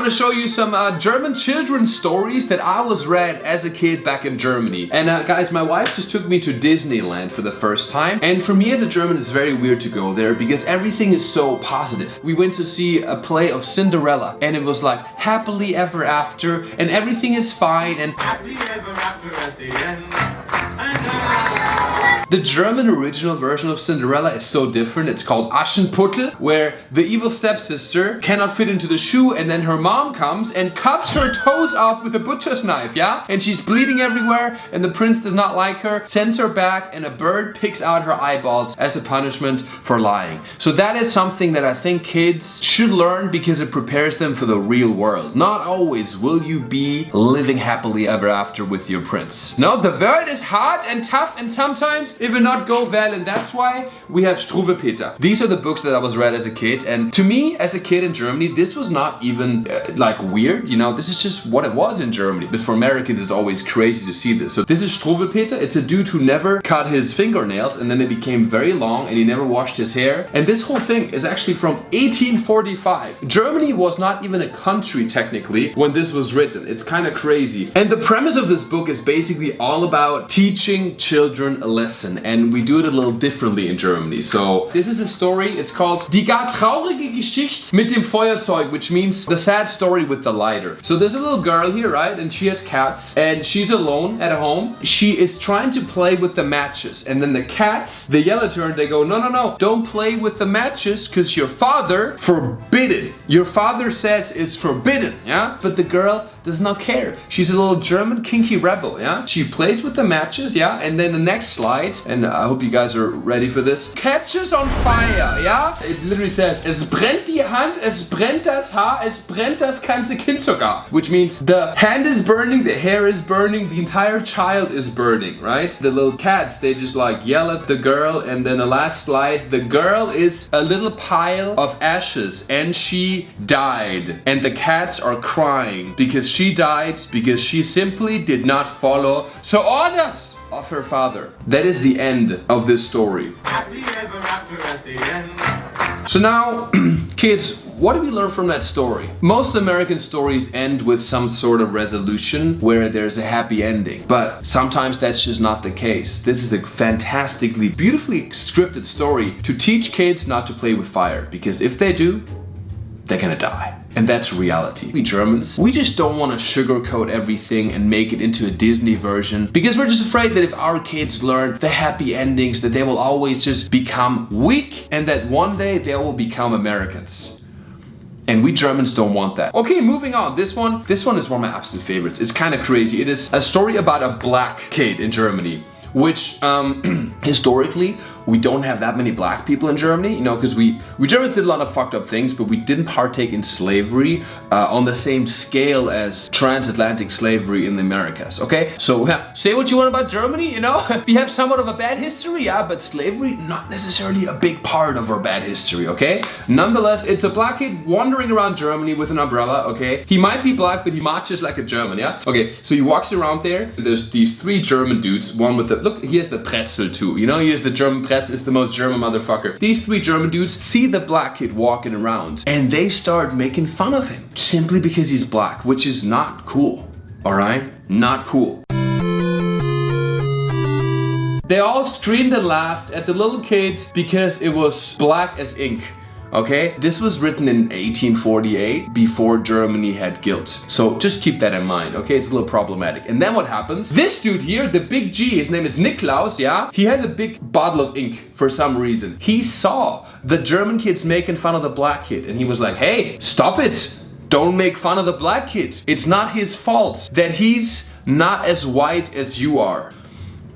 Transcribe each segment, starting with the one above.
want to show you some German children's stories that I was read as a kid back in Germany. And guys, my wife just took me to Disneyland for the first time. And for me as a German, it's very weird to go there because everything is so positive. We went to see a play of Cinderella and it was like happily ever after and everything is fine and happily ever after at the end. The German original version of Cinderella is so different. It's called Aschenputtel, where the evil stepsister cannot fit into the shoe and then her mom comes and cuts her toes off with a butcher's knife, yeah? And she's bleeding everywhere and the prince does not like her, sends her back and a bird picks out her eyeballs as a punishment for lying. So that is something that I think kids should learn because it prepares them for the real world. Not always will you be living happily ever after with your prince. No, the world is hard and tough and sometimes it will not go well, and that's why we have Struwwelpeter. These are the books that I was read as a kid, and to me as a kid in Germany this was not even like weird, you know, this is just what it was in Germany, but for Americans it's always crazy to see this. So this is Struwwelpeter. It's a dude who never cut his fingernails and then they became very long and he never washed his hair, and this whole thing is actually from 1845. Germany was not even a country technically when this was written. It's kind of crazy, and the premise of this book is basically all about teaching children a lesson, and we do it a little differently in Germany. So this is a story, it's called Die gar traurige Geschichte mit dem Feuerzeug, which means the sad story with the lighter. So there's a little girl here, right, and she has cats and she's alone at home. She is trying to play with the matches and then the cats, they yell at her and they go, no, no, no, don't play with the matches because your father forbidden. Your father says it's forbidden, yeah? But the girl does not care. She's a little German kinky rebel, yeah? She plays with the matches, yeah? And then the next slide, and I hope you guys are ready for this, catches on fire, yeah? It literally says, es brennt die Hand, es brennt das Haar, es brennt das ganze Kind sogar. Which means the hand is burning, the hair is burning, the entire child is burning, right? The little cats, they just like yell at the girl, and then the last slide, the girl is a little pile of ashes and she died. And the cats are crying because she died because she simply did not follow the orders of her father. That is the end of this story. Happy ever after at the end. So now, kids, what do we learn from that story? Most American stories end with some sort of resolution where there's a happy ending. But sometimes that's just not the case. This is a fantastically, beautifully scripted story to teach kids not to play with fire. Because if they do, they're gonna die. And that's reality. We Germans, we just don't want to sugarcoat everything and make it into a Disney version because we're just afraid that if our kids learn the happy endings that they will always just become weak and that one day they will become Americans. And we Germans don't want that. Okay, moving on. This one is one of my absolute favorites. It's kind of crazy. It is a story about a black kid in Germany, which historically we don't have that many black people in Germany, you know, because we Germans did a lot of fucked up things, but we didn't partake in slavery on the same scale as transatlantic slavery in the Americas, okay? So yeah, say what you want about Germany, you know, we have somewhat of a bad history, yeah, but slavery not necessarily a big part of our bad history, okay? Nonetheless, it's a black kid wandering around Germany with an umbrella, okay? He might be black, but he marches like a German, yeah? Okay, so he walks around there, there's these three German dudes, one with the, look, he has the pretzel too, you know, he has the German pretzel. Is the most German motherfucker. These three German dudes see the black kid walking around and they start making fun of him simply because he's black, which is not cool, all right? Not cool. They all screamed and laughed at the little kid because it was black as ink. Okay, this was written in 1848 before Germany had guilt. So just keep that in mind, okay? It's a little problematic. And then what happens? This dude here, the big G, his name is Niklaus, yeah? He had a big bottle of ink for some reason. He saw the German kids making fun of the black kid and he was like, hey, stop it. Don't make fun of the black kid. It's not his fault that he's not as white as you are.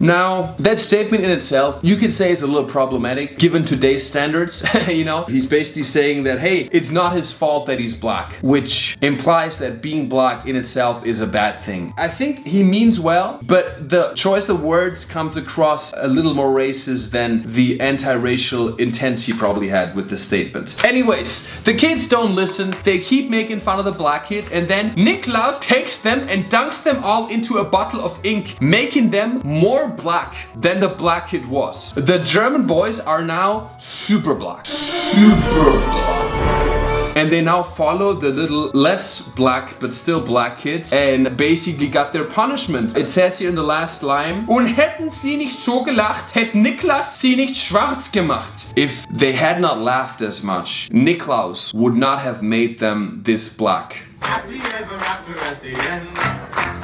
Now, that statement in itself, you could say is a little problematic given today's standards, you know? He's basically saying that, hey, it's not his fault that he's black, which implies that being black in itself is a bad thing. I think he means well, but the choice of words comes across a little more racist than the anti-racial intent he probably had with the statement. Anyways, the kids don't listen, they keep making fun of the black kid, and then Niklaus takes them and dunks them all into a bottle of ink, making them more black than the black kid was. The German boys are now super black. Super black. and they now follow the little less black but still black kids and basically got their punishment. It says here in the last line, und hätten sie nicht so gelacht, hätte Niklas sie nicht schwarz gemacht. If they had not laughed as much, Niklaus would not have made them this black. Happy ever after at the end.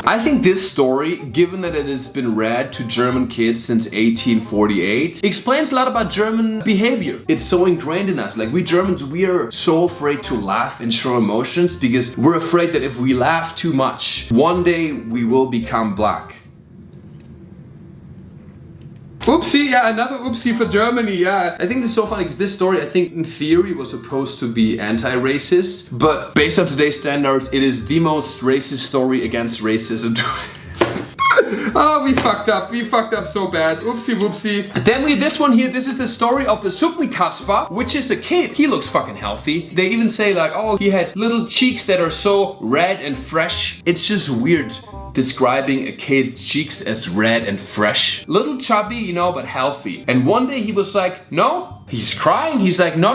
I think this story, given that it has been read to German kids since 1848, explains a lot about German behavior. It's so ingrained in us. Like, we Germans, we are so afraid to laugh and show emotions because we're afraid that if we laugh too much, one day we will become black. Oopsie, yeah, another oopsie for Germany, yeah. I think this is so funny because this story, I think in theory was supposed to be anti-racist, but based on today's standards, it is the most racist story against racism. Oh, we fucked up so bad. Oopsie whoopsie. Then this one here, this is the story of the Suppenkasper, which is a kid. He looks fucking healthy. They even say like, oh, he had little cheeks that are so red and fresh. It's just weird describing a kid's cheeks as red and fresh. Little chubby, you know, but healthy. And one day he was like, no. He's crying. He's like, no.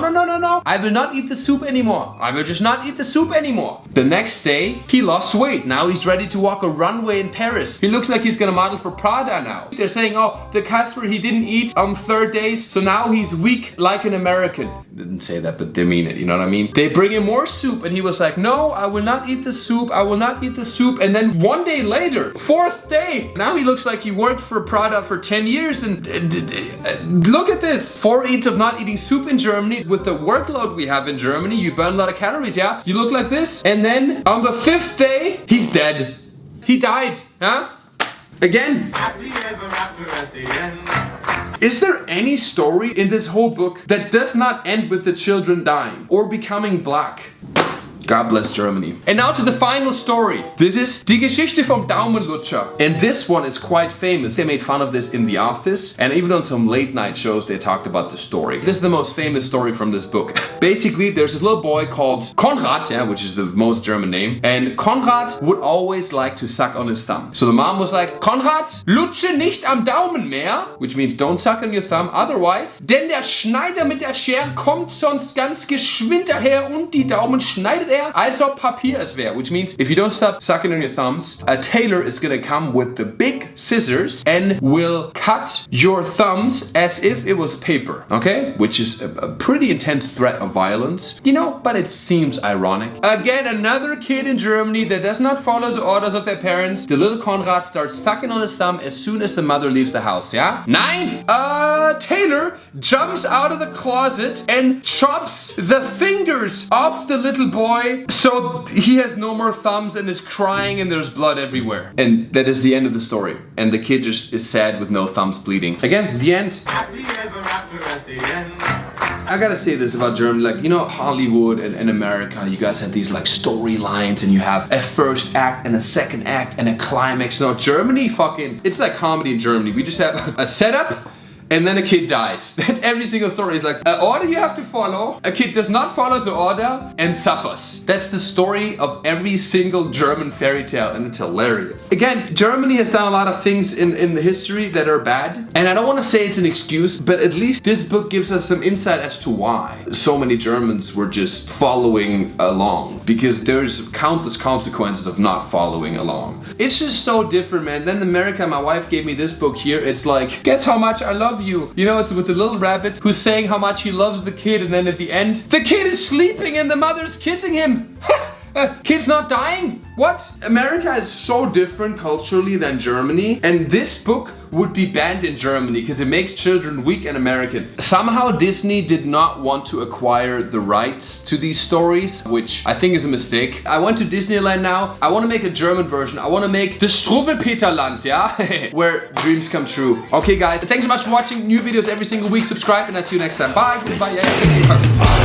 I will not eat the soup anymore. I will just not eat the soup anymore. The next day, he lost weight. Now he's ready to walk a runway in Paris. He looks like he's gonna model for Prada now. They're saying, oh, the Casper, he didn't eat on 3rd days, so now he's weak like an American. Didn't say that, but they mean it, you know what I mean? They bring him more soup, and he was like, no, I will not eat the soup. I will not eat the soup. And then one day later, 4th day, now he looks like he worked for Prada for 10 years. And look at this. 4 eats of not eating soup in Germany. With the workload we have in Germany, you burn a lot of calories, yeah? You look like this. And then on the 5th day, he's dead. He died, huh? Again. Happy ever after at the end. Is there any story in this whole book that does not end with the children dying or becoming black? God bless Germany. And now to the final story. This is Die Geschichte vom Daumenlutscher. And this one is quite famous. They made fun of this in The Office, and even on some late night shows they talked about the story. This is the most famous story from this book. Basically, there's this little boy called Konrad, yeah, which is the most German name. And Konrad would always like to suck on his thumb. So the mom was like, Konrad, lutsche nicht am Daumen mehr, which means don't suck on your thumb, otherwise, denn der Schneider mit der Schere kommt sonst ganz geschwind daher und die Daumen schneidet er, als ob Papier es wäre, which means if you don't stop sucking on your thumbs, a tailor is gonna come with the big scissors and will cut your thumbs as if it was paper, okay? Which is a pretty intense threat of violence, you know, but it seems ironic. Again, another kid in Germany that does not follow the orders of their parents. The little Konrad starts sucking on his thumb as soon as the mother leaves the house, yeah? Nein! Tailor jumps out of the closet and chops the fingers of the little boy so he has no more thumbs and is crying and there's blood everywhere. And that is the end of the story. And the kid just is sad with no thumbs bleeding. Again, the end. Happy ever after at the end. I gotta say this about Germany, like, you know, Hollywood and America, you guys have these like storylines and you have a first act and a second act and a climax. No, Germany fucking, it's like comedy in Germany. We just have a setup and then a kid dies. That's every single story. Is like an order you have to follow. A kid does not follow the order and suffers. That's the story of every single German fairy tale, and it's hilarious. Again, Germany has done a lot of things in the history that are bad, and I don't want to say it's an excuse, but at least this book gives us some insight as to why so many Germans were just following along, because there's countless consequences of not following along. It's just so different, man. Then in America, my wife gave me this book here. It's like, guess how much I love you. You know, it's with the little rabbit who's saying how much he loves the kid, and then at the end, the kid is sleeping and the mother's kissing him. Kid's not dying? What? America is so different culturally than Germany, and this book would be banned in Germany because it makes children weak and American. Somehow Disney did not want to acquire the rights to these stories, which I think is a mistake. I went to Disneyland now. I want to make a German version. I want to make the Struwwelpeter Land, yeah? Where dreams come true. Okay guys, thanks so much for watching. New videos every single week. Subscribe and I'll see you next time. Bye. Goodbye. Yeah.